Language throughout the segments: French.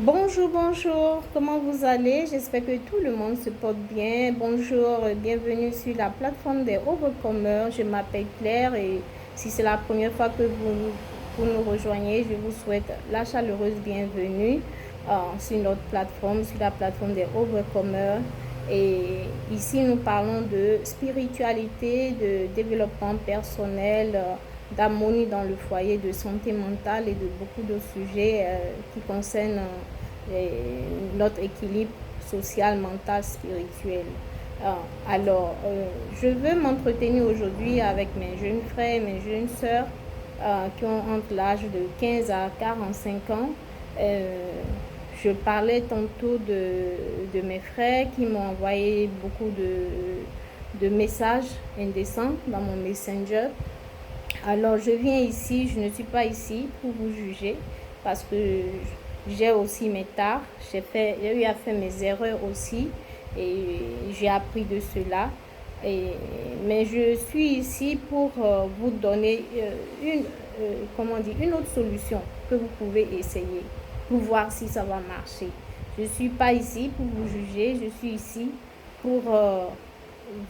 Bonjour, bonjour, comment vous allez? J'espère que tout le monde se porte bien. Bonjour, bienvenue sur la plateforme des Overcomers. Je m'appelle Claire et si c'est la première fois que vous nous rejoignez, je vous souhaite la chaleureuse bienvenue sur notre plateforme, sur la plateforme des Overcomers. Et ici, nous parlons de spiritualité, de développement personnel, d'harmonie dans le foyer, de santé mentale et de beaucoup d'autres sujets qui concernent notre équilibre social, mental, spirituel. Je veux m'entretenir aujourd'hui avec mes jeunes frères, mes jeunes sœurs qui ont entre l'âge de 15 à 45 ans. Je parlais tantôt de mes frères qui m'ont envoyé beaucoup de messages indécents dans mon Messenger. Alors, je viens ici, je ne suis pas ici pour vous juger parce que j'ai aussi mes tares. J'ai eu à faire mes erreurs aussi et j'ai appris de cela. Mais je suis ici pour vous donner une autre solution que vous pouvez essayer pour voir si ça va marcher. Je ne suis pas ici pour vous juger, je suis ici pour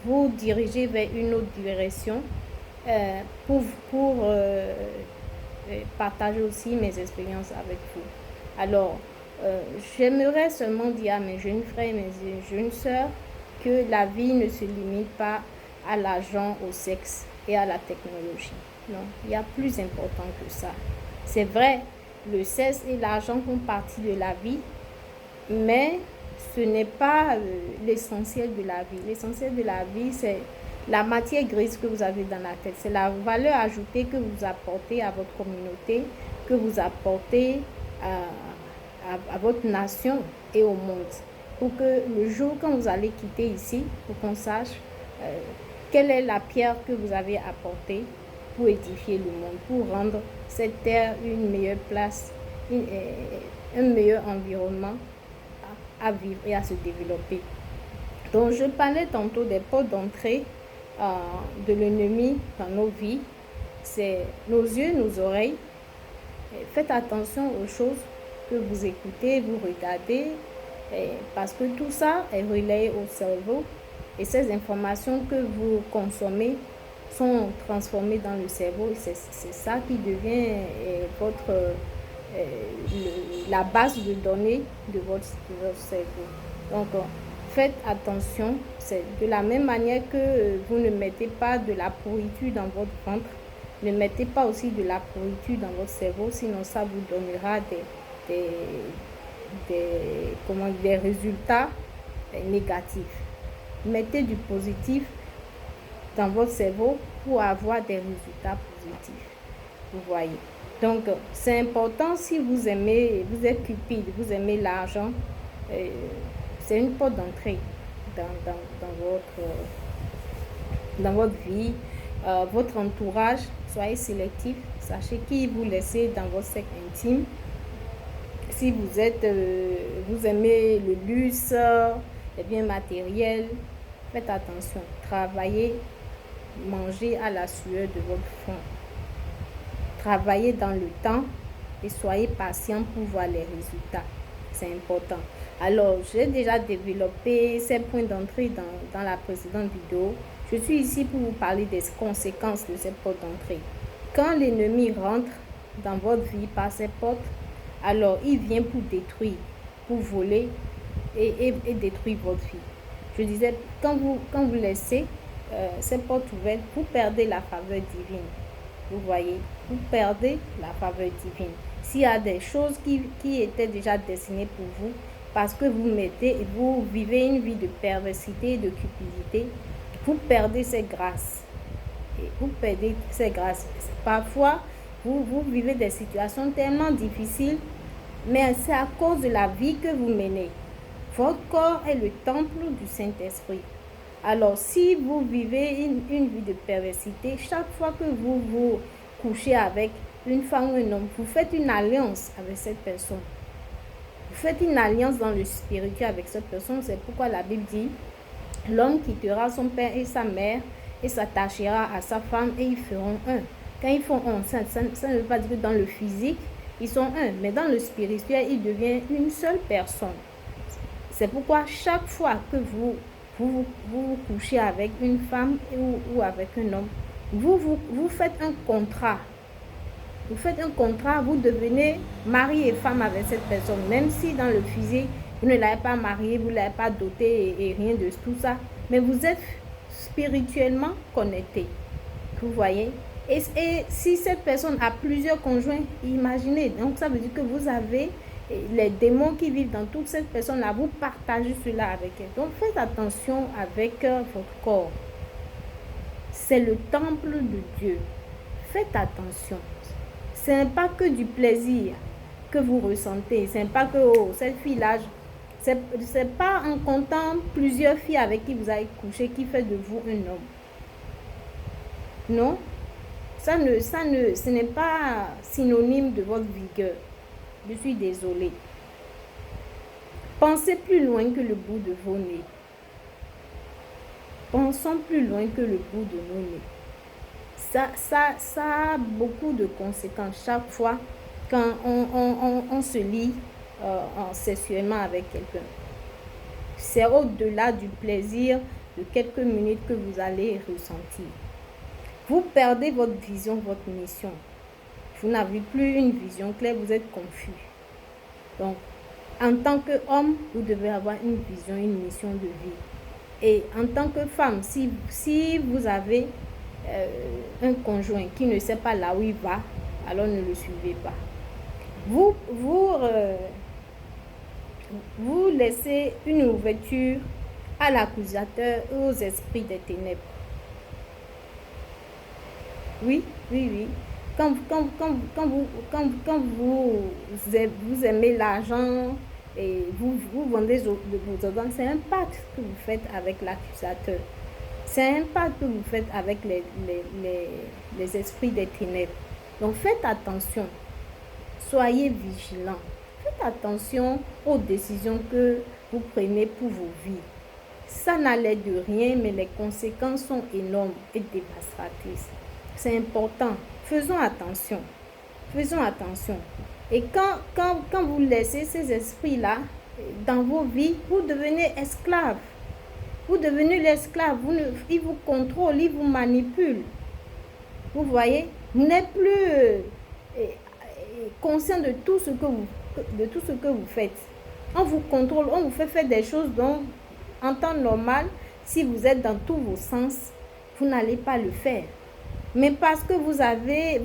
vous diriger vers une autre direction pour partager aussi mes expériences avec vous. Alors, j'aimerais seulement dire à mes jeunes frères et mes jeunes sœurs que la vie ne se limite pas à l'argent, au sexe et à la technologie. Non, il y a plus important que ça. C'est vrai, le sexe et l'argent font partie de la vie, mais ce n'est pas l'essentiel de la vie. L'essentiel de la vie, c'est la matière grise que vous avez dans la tête. C'est la valeur ajoutée que vous apportez à votre communauté, que vous apportez à votre nation et au monde. Pour que le jour quand vous allez quitter ici, pour qu'on sache quelle est la pierre que vous avez apportée pour édifier le monde, pour rendre cette terre une meilleure place, un meilleur environnement à vivre et à se développer. Donc, je parlais tantôt des portes d'entrée de l'ennemi dans nos vies. C'est nos yeux, nos oreilles. Faites attention aux choses que vous écoutez, vous regardez, parce que tout ça est relayé au cerveau et ces informations que vous consommez sont transformées dans le cerveau et c'est ça qui devient la base de données de votre cerveau. Donc, faites attention. C'est de la même manière que vous ne mettez pas de la pourriture dans votre ventre, ne mettez pas aussi de la pourriture dans votre cerveau, sinon ça vous donnera des résultats négatifs. Mettez du positif dans votre cerveau pour avoir des résultats positifs. Vous voyez. Donc, c'est important si vous aimez, vous êtes cupide, vous aimez l'argent, c'est une porte d'entrée dans votre vie, votre entourage. Soyez sélectif, sachez qui vous laissez dans votre cercle intime. Si vous aimez le luxe, les biens matériels, faites attention. Travaillez, mangez à la sueur de votre front. Travaillez dans le temps et soyez patient pour voir les résultats. C'est important. Alors, j'ai déjà développé ces points d'entrée dans la précédente vidéo. Je suis ici pour vous parler des conséquences de ces portes d'entrée. Quand l'ennemi rentre dans votre vie par ces portes, alors il vient pour détruire, pour voler et détruire votre vie. Je disais, quand vous laissez ces portes ouvertes, vous perdez la faveur divine. Vous voyez, vous perdez la faveur divine. S'il y a des choses qui étaient déjà destinées pour vous, parce que vous vivez une vie de perversité et de cupidité, vous perdez ces grâces. Et vous perdez ces grâces. Parfois, vous vivez des situations tellement difficiles, mais c'est à cause de la vie que vous menez. Votre corps est le temple du Saint-Esprit. Alors, si vous vivez une vie de perversité, chaque fois que vous vous couchez avec une femme ou un homme, vous faites une alliance avec cette personne. Vous faites une alliance dans le spirituel avec cette personne. C'est pourquoi la Bible dit, l'homme quittera son père et sa mère et s'attachera à sa femme et ils feront un. Quand ils font un, ça ne veut pas dire que dans le physique, Ils sont un, mais dans le spirituel, ils deviennent une seule personne. C'est pourquoi chaque fois que vous couchez avec une femme ou avec un homme, vous faites un contrat. Vous faites un contrat, vous devenez mari et femme avec cette personne. Même si dans le physique, vous ne l'avez pas marié, vous ne l'avez pas doté et rien de tout ça. Mais vous êtes spirituellement connecté. Vous voyez? Et si cette personne a plusieurs conjoints, imaginez. Donc ça veut dire que vous avez les démons qui vivent dans toute cette personne-là. Vous partagez cela avec elle. Donc faites attention avec votre corps. C'est le temple de Dieu. Faites attention. Ce n'est pas que du plaisir que vous ressentez. Ce n'est pas que cette fille-là, c'est pas en comptant plusieurs filles avec qui vous avez couché qui fait de vous un homme. Non, ce n'est pas synonyme de votre vigueur. Je suis désolée. Pensez plus loin que le bout de vos nez. Pensons plus loin que le bout de nos nez. Ça a beaucoup de conséquences chaque fois quand on se lie sexuellement avec quelqu'un. C'est au-delà du plaisir de quelques minutes que vous allez ressentir. Vous perdez votre vision, votre mission. Vous n'avez plus une vision claire, vous êtes confus. Donc, en tant qu'homme, vous devez avoir une vision, une mission de vie. Et en tant que femme, si vous avez un conjoint qui ne sait pas là où il va, alors ne le suivez pas. Vous laissez une ouverture à l'accusateur et aux esprits des ténèbres. Oui. Quand vous aimez l'argent et vous vendez vos organes, c'est un pacte que vous faites avec l'accusateur. C'est un pacte que vous faites avec les esprits des ténèbres. Donc faites attention. Soyez vigilants. Faites attention aux décisions que vous prenez pour vos vies. Ça n'allait de rien, mais les conséquences sont énormes et dévastatrices. C'est important. Faisons attention. Faisons attention. Et quand vous laissez ces esprits-là dans vos vies, vous devenez esclaves. Vous devenez l'esclave. Ils vous contrôlent, ils vous manipulent. Vous voyez? Vous n'êtes plus conscient de tout ce que vous faites. On vous contrôle, on vous fait faire des choses dont, en temps normal, si vous êtes dans tous vos sens, vous n'allez pas le faire. Mais parce que vous n'avez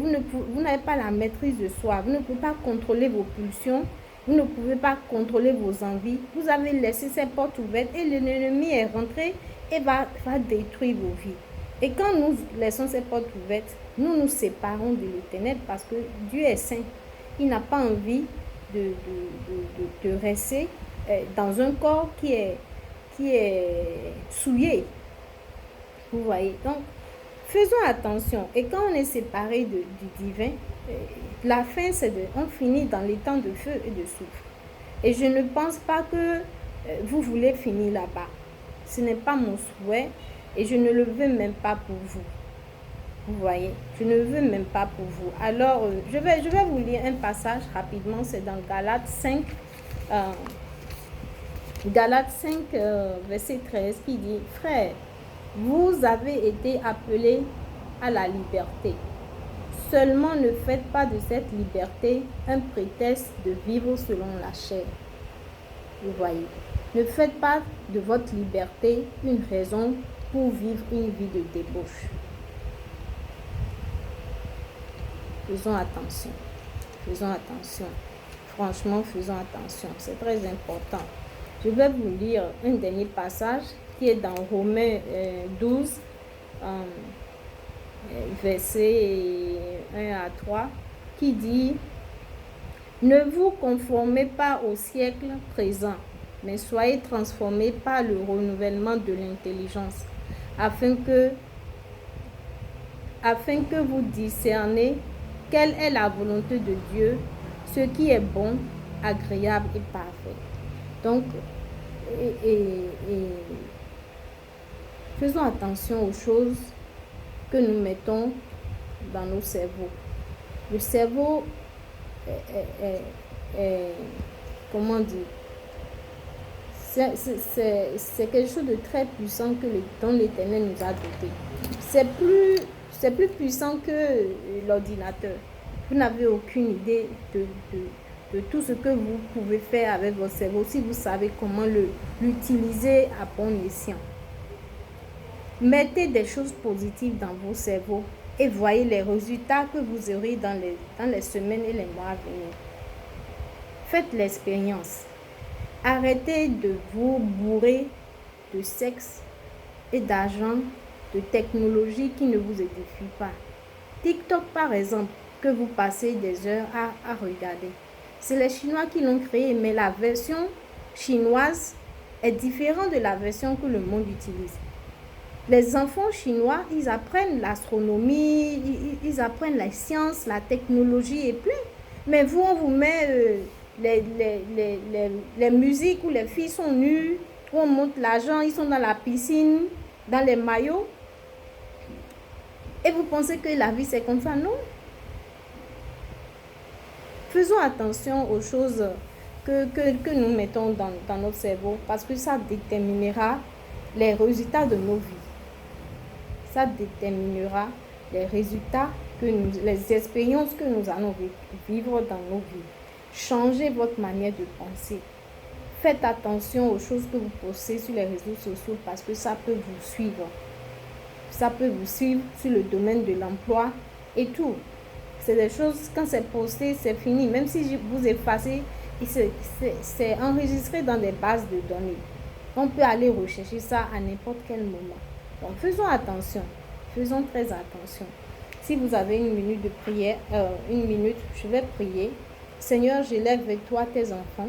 pas la maîtrise de soi, vous ne pouvez pas contrôler vos pulsions, vous ne pouvez pas contrôler vos envies, vous avez laissé ces portes ouvertes et l'ennemi est rentré et va détruire vos vies. Et quand nous laissons ces portes ouvertes, nous nous séparons de l'Éternel parce que Dieu est saint. Il n'a pas envie de rester dans un corps qui est souillé. Vous voyez? Donc, faisons attention. Et quand on est séparé du divin, la fin, on finit dans les temps de feu et de soufre. Et je ne pense pas que vous voulez finir là-bas. Ce n'est pas mon souhait et je ne le veux même pas pour vous. Vous voyez, je ne veux même pas pour vous. Alors, je vais vous lire un passage rapidement. C'est dans Galates 5, verset 13, qui dit « Frères, vous avez été appelés à la liberté. Seulement ne faites pas de cette liberté un prétexte de vivre selon la chair. » Vous voyez, ne faites pas de votre liberté une raison pour vivre une vie de débauche. Faisons attention. Faisons attention. Franchement, faisons attention. C'est très important. Je vais vous lire un dernier passage qui est dans Romains 12, versets 1 à 3, qui dit « Ne vous conformez pas au siècle présent, mais soyez transformés par le renouvellement de l'intelligence, afin que vous discerniez quelle est la volonté de Dieu, ce qui est bon, agréable et parfait. » Donc, faisons attention aux choses que nous mettons dans nos cerveaux. Le cerveau est- comment dire, c'est quelque chose de très puissant dont l'Éternel nous a doté. C'est plus puissant que l'ordinateur. Vous n'avez aucune idée de tout ce que vous pouvez faire avec votre cerveau si vous savez comment l'utiliser à bon escient. Mettez des choses positives dans vos cerveaux et voyez les résultats que vous aurez dans les semaines et les mois à venir. Faites l'expérience. Arrêtez de vous bourrer de sexe et d'argent, de technologie qui ne vous édifie pas. TikTok, par exemple, que vous passez des heures à regarder. C'est les Chinois qui l'ont créé, mais la version chinoise est différente de la version que le monde utilise. Les enfants chinois, ils apprennent l'astronomie, ils apprennent la science, la technologie et plus. Mais vous, on vous met les musiques où les filles sont nues, où on monte l'argent, ils sont dans la piscine, dans les maillots. Et vous pensez que la vie c'est comme ça? Non. Faisons attention aux choses que nous mettons dans notre cerveau parce que ça déterminera les résultats de nos vies. Ça déterminera les résultats, les expériences que nous allons vivre dans nos vies. Changez votre manière de penser. Faites attention aux choses que vous postez sur les réseaux sociaux parce que ça peut vous suivre. Ça peut vous suivre sur le domaine de l'emploi et tout. C'est des choses, quand c'est posté, c'est fini. Même si vous effacez, c'est enregistré dans des bases de données. On peut aller rechercher ça à n'importe quel moment. Donc, faisons attention. Faisons très attention. Si vous avez une minute de prière, je vais prier. Seigneur, je lève avec toi tes enfants.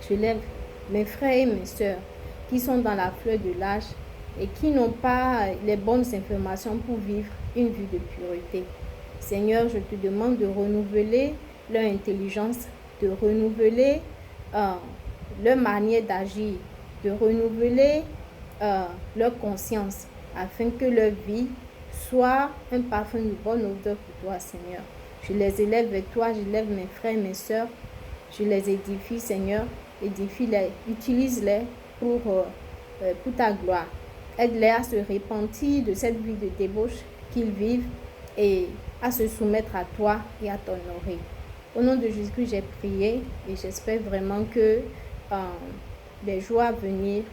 Je lève mes frères et mes sœurs qui sont dans la fleur de l'âge et qui n'ont pas les bonnes informations pour vivre une vie de pureté. Seigneur, je te demande de renouveler leur intelligence, de renouveler leur manière d'agir, de renouveler leur conscience, afin que leur vie soit un parfum de bonne odeur pour toi, Seigneur. Je les élève avec toi, j'élève mes frères et mes sœurs, je les édifie, Seigneur, édifie-les, utilise-les pour ta gloire. Aide-les à se repentir de cette vie de débauche qu'ils vivent et à se soumettre à toi et à t'honorer. Au nom de Jésus, j'ai prié et j'espère vraiment que des jours à venir,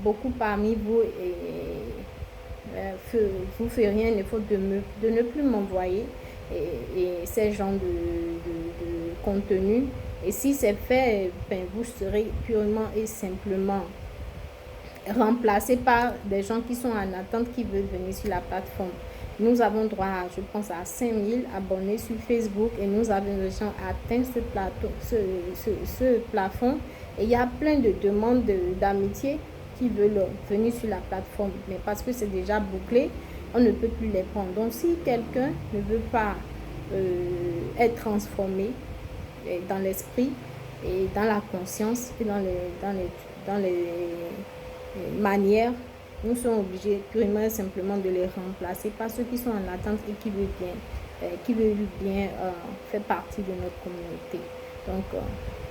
beaucoup parmi vous vous ferez un effort de ne plus m'envoyer et ces genres de contenu. Et si c'est fait, vous serez purement et simplement remplacés par des gens qui sont en attente, qui veulent venir sur la plateforme. Nous avons droit, je pense, à 5000 abonnés sur Facebook et nous avons déjà atteint ce plafond. Et il y a plein de demandes d'amitié qui veulent venir sur la plateforme. Mais parce que c'est déjà bouclé, on ne peut plus les prendre. Donc, si quelqu'un ne veut pas être transformé dans l'esprit et dans la conscience et dans les manières, nous sommes obligés purement et simplement de les remplacer par ceux qui sont en attente et qui veulent bien faire partie de notre communauté. Donc,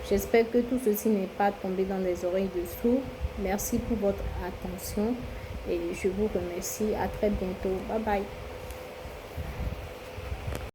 j'espère que tout ceci n'est pas tombé dans les oreilles de sourds. Merci pour votre attention et je vous remercie. À très bientôt. Bye bye.